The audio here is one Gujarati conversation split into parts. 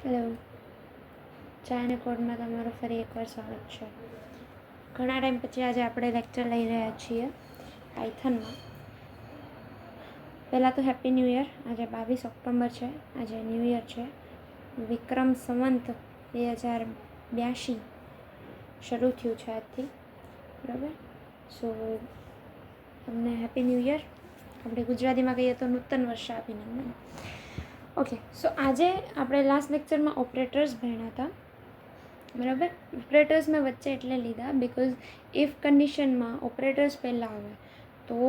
હેલો, ચાઇના કોડમાં તમારું ફરી એકવાર સ્વાગત છે. ઘણા ટાઈમ પછી આજે આપણે લેક્ચર લઈ રહ્યા છીએ પાયથનમાં. પહેલાં તો હેપી ન્યૂ યર. આજે 22 ઓક્ટોબર છે, આજે ન્યૂ યર છે. વિક્રમ સંવંત 2082 શરૂ થયું છે આજથી, બરાબર. સો તમને હેપી ન્યૂ યર. આપણે ગુજરાતીમાં કહીએ તો નૂતન વર્ષ અભિનંદન. ઓકે, સો આજે આપણે લાસ્ટ લેક્ચરમાં ઓપરેટર્સ ભણ્યા હતા, બરાબર. ઓપરેટર્સ મેં વચ્ચે એટલે લીધા બિકોઝ ઇફ કન્ડિશનમાં ઓપરેટર્સ પહેલાં આવે તો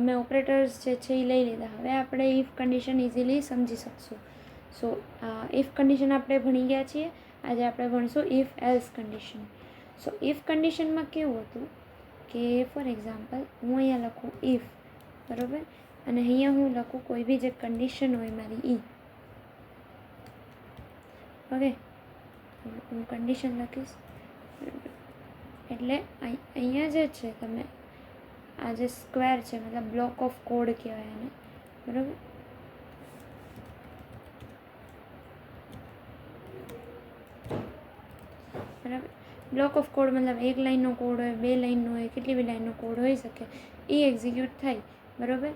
મેં ઓપરેટર્સ જે છે એ લઈ લીધા. હવે આપણે ઇફ કન્ડિશન ઇઝીલી સમજી શકશું. સો ઇફ કન્ડિશન આપણે ભણી ગયા છીએ. આજે આપણે ભણીશું if else condition. So if કન્ડિશનમાં કેવું હતું કે ફોર એક્ઝામ્પલ હું અહીંયા લખું ઇફ, બરાબર, અને અહીંયા હું લખું કોઈ બી જે કન્ડિશન હોય મારી ઈ. ઓકે, હું કન્ડિશન લખીશ એટલે અહીંયા જે છે તમે આ જે સ્ક્વેર છે મતલબ બ્લોક ઓફ કોડ કહેવાય એને, બરાબર. બરાબર, બ્લોક ઓફ કોડ મતલબ એક લાઇનનો કોડ હોય, 2 લાઇનનો હોય, કેટલી બી લાઇનનો કોડ હોઈ શકે. એ એક્ઝિક્યુટ થાય, બરાબર.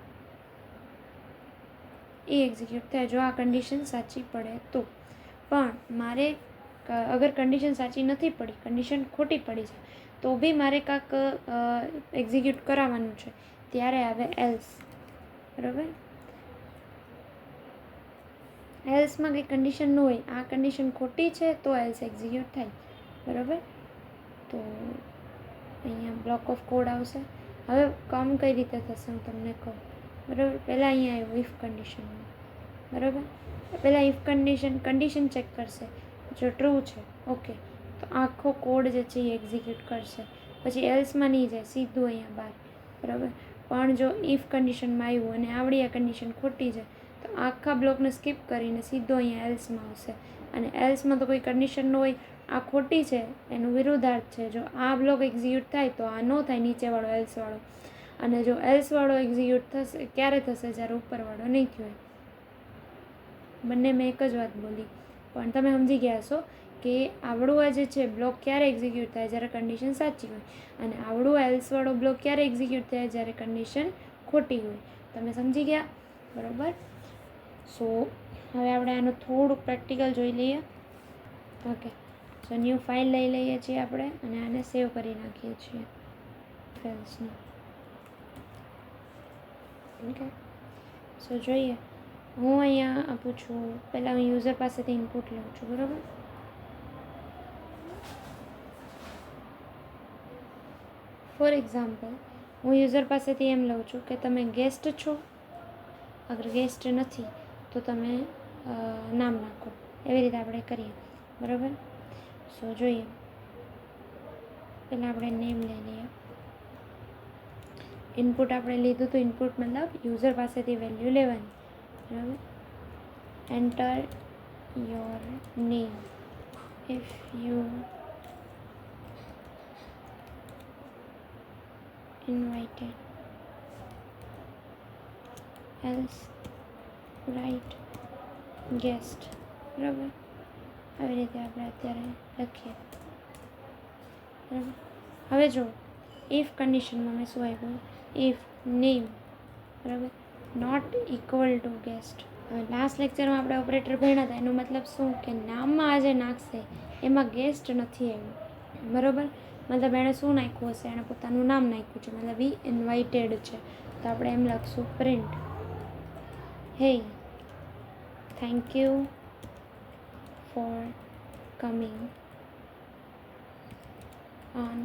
એ એક્ઝિક્યુટ થાય જો આ કન્ડિશન સાચી પડે તો. પણ મારે અગર કન્ડિશન સાચી નથી પડી, કન્ડિશન ખોટી પડી છે, તો બી મારે કાંક એક્ઝિક્યુટ કરાવવાનું છે, ત્યારે આવે એલ્સ, બરાબર. એલ્સમાં કંઈ કન્ડિશન ન હોય, આ કન્ડિશન ખોટી છે તો એલ્સ એક્ઝિક્યુટ થાય, બરાબર. તો અહીંયા બ્લોક ઓફ કોડ આવશે. હવે કામ કઈ રીતે થશે હું તમને કહું, બરાબર. પહેલાં અહીંયા આવ્યું ઇફ કન્ડિશનમાં, બરાબર. પહેલાં ઇફ કન્ડિશન ચેક કરશે. જો ટ્રુ છે, ઓકે, તો આખો કોડ જે છે એ એક્ઝિક્યુટ કરશે. પછી એલ્સમાં નહીં જાય, સીધું અહીંયા બહાર, બરાબર. પણ જો ઇફ કન્ડિશનમાં આવ્યું અને આવડી આ કન્ડિશન ખોટી છે, તો આખા બ્લોકને સ્કીપ કરીને સીધો અહીંયા એલ્સમાં આવશે. અને એલ્સમાં તો કોઈ કન્ડિશન ન હોય, આ ખોટી છે એનું વિરુદ્ધાર્થ છે. જો આ બ્લોક એક્ઝિક્યુટ થાય તો આ ન થાય, નીચેવાળો એલ્સવાળો. અને જો એલ્સવાળો એક્ઝિક્યુટ થશે ક્યારે થશે, જ્યારે ઉપરવાળો નહીં થયો હોય. બંને મેં એક જ વાત બોલી, પણ તમે સમજી ગયા છો કે આવડું આ જે છે બ્લોક ક્યારે એક્ઝિક્યુટ થાય, જ્યારે કન્ડિશન સાચી હોય. અને આવડું એલ્સવાળો બ્લોક ક્યારે એક્ઝિક્યુટ થાય, જ્યારે કન્ડિશન ખોટી હોય. તમે સમજી ગયા, બરાબર. સો હવે આપણે આનું થોડુંક પ્રેક્ટિકલ જોઈ લઈએ. ઓકે, સો ન્યૂ ફાઇલ લઈ લઈએ છીએ આપણે અને આને સેવ કરી નાખીએ છીએ ફાઇલ્સને. ઓકે, સો જોઈએ. હું અહીંયા આપું છું, પહેલાં હું યુઝર પાસેથી ઇનપુટ લઉં છું, બરાબર. ફોર એક્ઝામ્પલ હું યુઝર પાસેથી એમ લઉં છું કે તમે ગેસ્ટ છો. અગર ગેસ્ટ નથી તો તમે નામ નાખો. એવી રીતે આપણે કરીએ, બરાબર. સો જોઈએ, પહેલાં આપણે નેમ લઈ લઈએ. ઇનપુટ આપણે લીધું તો ઇનપુટ મતલબ યુઝર પાસેથી વેલ્યુ લેવાની, બરાબર. Enter your name if you invited, else write guest, બરાબર. આવી રીતે આપણે અત્યારે લખીએ, બરાબર. હવે જો ઇફ કન્ડિશનમાં મેં શું આપ્યું, ઇફ નેમ, બરાબર, નોટ ઇક્વલ ટુ ગેસ્ટ. હવે લાસ્ટ લેક્ચરમાં આપણે ઓપરેટર ભણ્યા હતા, એનો મતલબ શું કે નામમાં આજે નાખશે એમાં ગેસ્ટ નથી આવ્યું, બરાબર. મતલબ એણે શું નાખ્યું હશે, એણે પોતાનું નામ નાખ્યું છે, મતલબ એ ઇન્વાઇટેડ છે. તો આપણે એમ લખશું પ્રિન્ટ, હે thank you for coming on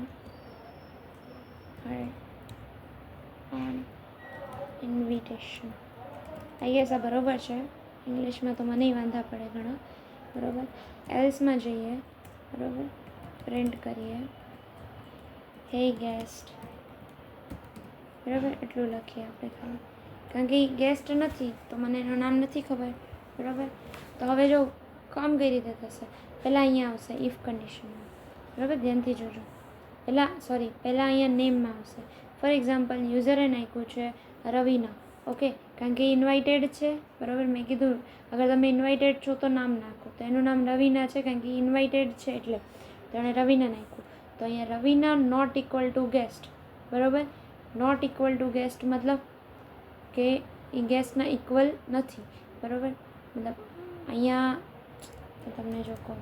invitation. I guess આ બરાબર છે. ઇંગ્લિશમાં તો મને વાંધા પડે ઘણા, બરાબર. એલ્સમાં જઈએ, બરાબર, પ્રિન્ટ કરીએ હે ગેસ્ટ, બરાબર. એટલું લખીએ આપણે ખાલી, કારણ કે એ ગેસ્ટ નથી તો મને એનું નામ નથી ખબર, બરાબર. તો હવે જો કામ કઈ રીતે થશે, પહેલાં અહીંયા આવશે ઇફ કન્ડિશનમાં, બરાબર. ધ્યાનથી જોજો. પહેલાં અહીંયા નેમમાં આવશે. ફોર એક્ઝામ્પલ યુઝરે નાખ્યું છે રવિના, ઓકે, કારણ કે ઇન્વાઇટેડ છે, બરાબર. મેં કીધું અગર તમે ઇન્વાઇટેડ છો તો નામ નાખો, તો એનું નામ રવીના છે કારણ કે ઇન્વાઇટેડ છે એટલે તો એણે રવીના નાખ્યું. તો અહીંયા Raveena not equal to guest, બરાબર. નોટ ઇક્વલ ટુ ગેસ્ટ મતલબ કે એ ગેસ્ટના ઇક્વલ નથી, બરાબર. મતલબ અહીંયા તમને જો કહું,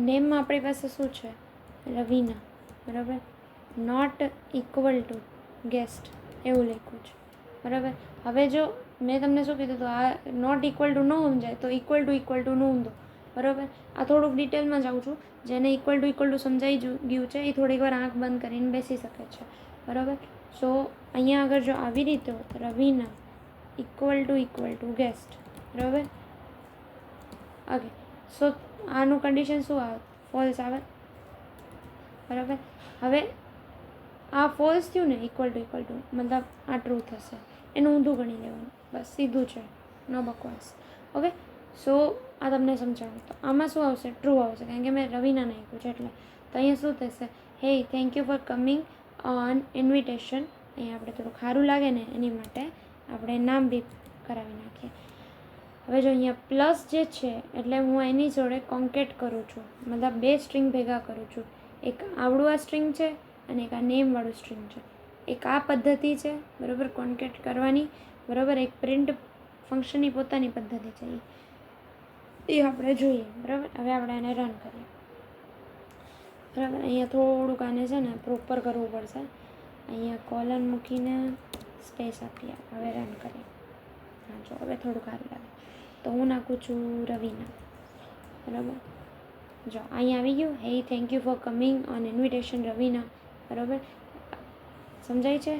નેમમાં આપણી પાસે શું છે, રવીના, બરાબર. નોટ ઇક્વલ ટુ ગેસ્ટ એવું લખ્યું છે, બરાબર. હવે જો મેં તમને શું કીધું, તો આ નોટ ઇક્વલ ટુ ન સમજાય તો ઇક્વલ ટુ નોંધો, બરાબર. આ થોડુંક ડિટેલમાં જાઉં છું, જેને ઇક્વલ ટુ સમજાઈ ગયું છે એ થોડીક વાર આંખ બંધ કરીને બેસી શકે છે, બરાબર. સો અહીંયા આગળ જો આવી રીતે હોત, રવીના ઇક્વલ ટુ ગેસ્ટ, બરાબર. ઓકે, સો આનું કન્ડિશન શું આવે, ફોલ્સ આવે, બરાબર. હવે આ ફોલ્સ થયું ને, ઇક્વલ ટુ મતલબ આ ટ્રુ થશે, એનું ઊંધું ગણી લેવાનું, બસ સીધું છે, નો બકવાસ. ઓકે, સો આ તમને સમજાવું. તો આમાં શું આવશે, ટ્રુ આવશે કારણ કે મેં રવીના નાખ્યું છે એટલે. તો અહીંયા શું થશે, હે thank you for coming on invitation. અહીંયા આપણે થોડું સારું લાગે ને એની માટે આપણે નામ બી કરાવી નાખીએ. હવે જો અહીંયા પ્લસ જે છે એટલે હું એની જોડે કોન્કેટ કરું છું, મતલબ બે સ્ટ્રિંગ ભેગા કરું છું. એક આવડું આ સ્ટ્રિંગ છે અને એક આ નેમવાળું સ્ટ્રિંગ છે. એક આ પદ્ધતિ છે, બરાબર, કોન્કેટ કરવાની, બરાબર. એક પ્રિન્ટ ફંક્શનની પોતાની પદ્ધતિ છે, એ આપણે જોઈએ, બરાબર. હવે આપણે આને રન કરીએ, બરાબર. અહીંયા થોડુંક આને છે ને પ્રોપર કરવું પડશે. અહીંયા કોલન મૂકીને સ્પેસ આપીએ, હવે રન કરીએ. હા જો હવે થોડુંક સારું લાગે. તો હું નાખું છું રવીના, બરાબર. જો અહીંયા આવી ગયું, હે thank you for coming on invitation Raveena, બરાબર. સમજાય છે?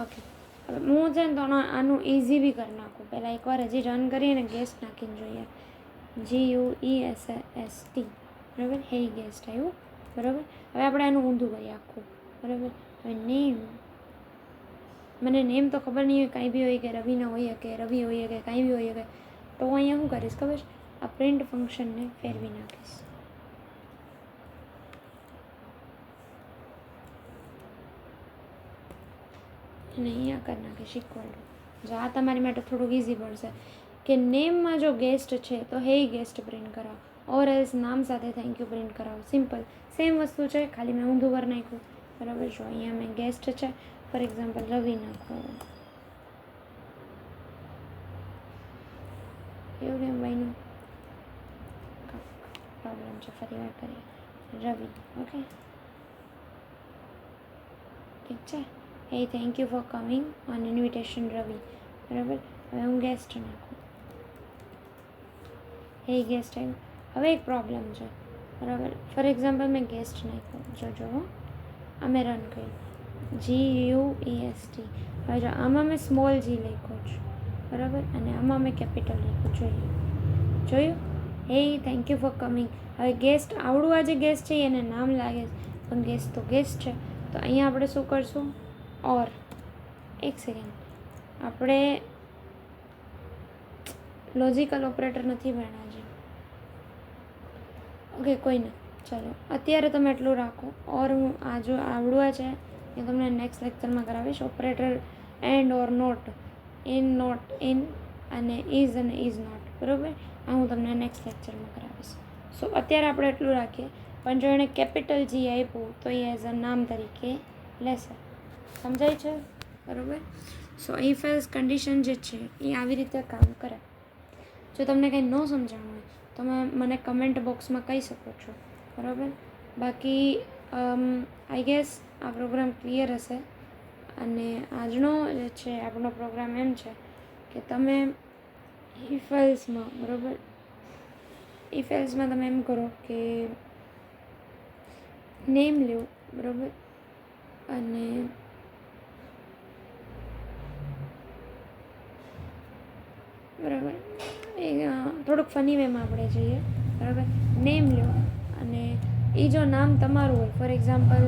ઓકે. હવે હું છે ને તો આનું ઇઝી બી કરી નાખું. પહેલાં એકવાર હજી રન કરીને ગેસ્ટ નાખીને જોઈએ. GUEST, બરાબર. હે ગેસ્ટ આવ્યું, બરાબર. હવે આપણે આનું ઊંધું કરીએ આખું, બરાબર. હવે નેમ, મને નેમ તો ખબર નહીં હોય, કાંઈ બી હોય કે રવીના હોય કે રવિ હોય કે કાંઈ બી હોય કે, તો હું અહીંયા શું કરીશ ખબર, આ પ્રિન્ટ ફંક્શનને ફેરવી નાખીશ. અને અહીંયા કરી નાખીશ ઇક્વલ ટુ. જો આ તમારી માટે થોડુંક ઇઝી પડશે કે નેમમાં જો ગેસ્ટ છે તો હે ગેસ્ટ પ્રિન્ટ કરાવો, ઓર એલ્સ નામ સાથે થેન્ક યુ પ્રિન્ટ કરાવો. સિમ્પલ સેમ વસ્તુ છે, ખાલી મેં ઊંધું કરી નાખ્યું, બરાબર. જો અહીંયા મેં ગેસ્ટ છે, ફોર એક્ઝામ્પલ રવિ નાખો, એવું કેમ ભાઈનું પ્રોબ્લેમ છે, ફરી વાર કરીએ, રવિ. ઓકે, ઠીક છે. Hey thank you for coming on invitation Ravi, બરાબર. હવે હું ગેસ્ટ નાખું, હે ગેસ્ટ આવ્યું. હવે એક પ્રોબ્લેમ છે, બરાબર. ફોર એક્ઝામ્પલ મેં ગેસ્ટ નાખ્યું, જો અમે રન કર્યું, GUEST. હવે જો આમાં મેં સ્મોલ જી લખ્યો છું, બરાબર, અને આમાં મેં કેપિટલ લખ્યું, જોયું. હે થેન્ક યુ ફોર કમિંગ. હવે ગેસ્ટ આવડું આ જે ગેસ્ટ છે એને નામ લાગે છે, પણ ગેસ્ટ તો ગેસ્ટ છે. તો અહીંયા આપણે શું કરશું, ઓર એક સેકન્ડ, આપણે લોજિકલ ઓપરેટર નથી ભણ્યા છે. ઓકે, કોઈ ના, ચાલો અત્યારે તમે એટલું રાખો. ઓર હું આ જો આવડવા છે એ તમને નેક્સ્ટ લેક્ચરમાં કરાવીશ. Operator and or not in અને ઇઝ નોટ, બરાબર. આ હું તમને નેક્સ્ટ લેક્ચરમાં કરાવીશ. સો અત્યારે આપણે એટલું રાખીએ, પણ જો એણે કેપિટલ જી આપ્યું તો એ એઝ અ નામ તરીકે લેશે. સમજાય છે, બરાબર. સો ઇફ એલ્સ કન્ડિશન જે છે એ આવી રીતે કામ કરે. જો તમને કંઈ ન સમજાણું હોય તમે મને કમેન્ટ બોક્સમાં કહી શકો છો, બરાબર. બાકી આઈ ગેસ આ પ્રોગ્રામ ક્લિયર હશે. અને આજનો જે છે આપણો પ્રોગ્રામ એમ છે કે તમે ઇફ એલ્સમાં, બરાબર, ઇફ એલ્સમાં તમે એમ કરો કે નેમ લ્યો, બરાબર, અને બરાબર એ થોડુંક ફની વેમાં આપણે જઈએ, બરાબર. નેમ લ્યો અને એ જો નામ તમારું હોય, ફોર એક્ઝામ્પલ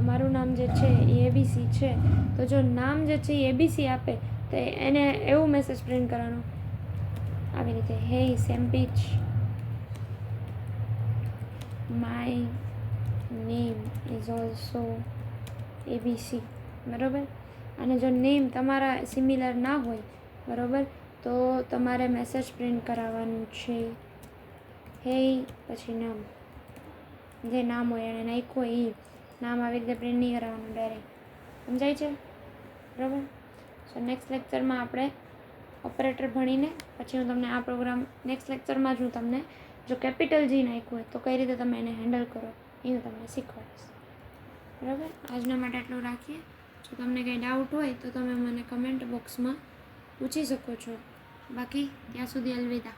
મારું નામ જે છે એ ABC છે, તો જો નામ જે છે એ ABC આપે તો એને એવું મેસેજ પ્રિન્ટ કરવાનો આવી રીતે, હે સેમ્પીચ, my name is also ABC, બરાબર. અને જો નેમ તમારા સિમિલર ના હોય, બરાબર, તો તમારે મેસેજ પ્રિન્ટ કરાવવાનું છે. હે પછી નામ, જે નામ હોય એને નાખ્યું હોય એ નામ આવી રીતે પ્રિન્ટ નહીં કરાવવાનું ડાયરેક્ટ. સમજાય છે? બરાબર. સો નેક્સ્ટ લેક્ચરમાં આપણે ઓપરેટર ભણીને પછી હું તમને આ પ્રોગ્રામ નેક્સ્ટ લેક્ચરમાં જ હું તમને જો કેપિટલ જી નાખ્યું હોય તો કઈ રીતે તમે એને હેન્ડલ કરો એ હું તમને શીખવાડીશ. બરાબર. આજના માટે આટલું રાખીએ. જો તમને કંઈ ડાઉટ હોય તો તમે મને કમેન્ટ બોક્સમાં પૂછી શકો છો. બાકી ત્યાં સુધી અલવિદા.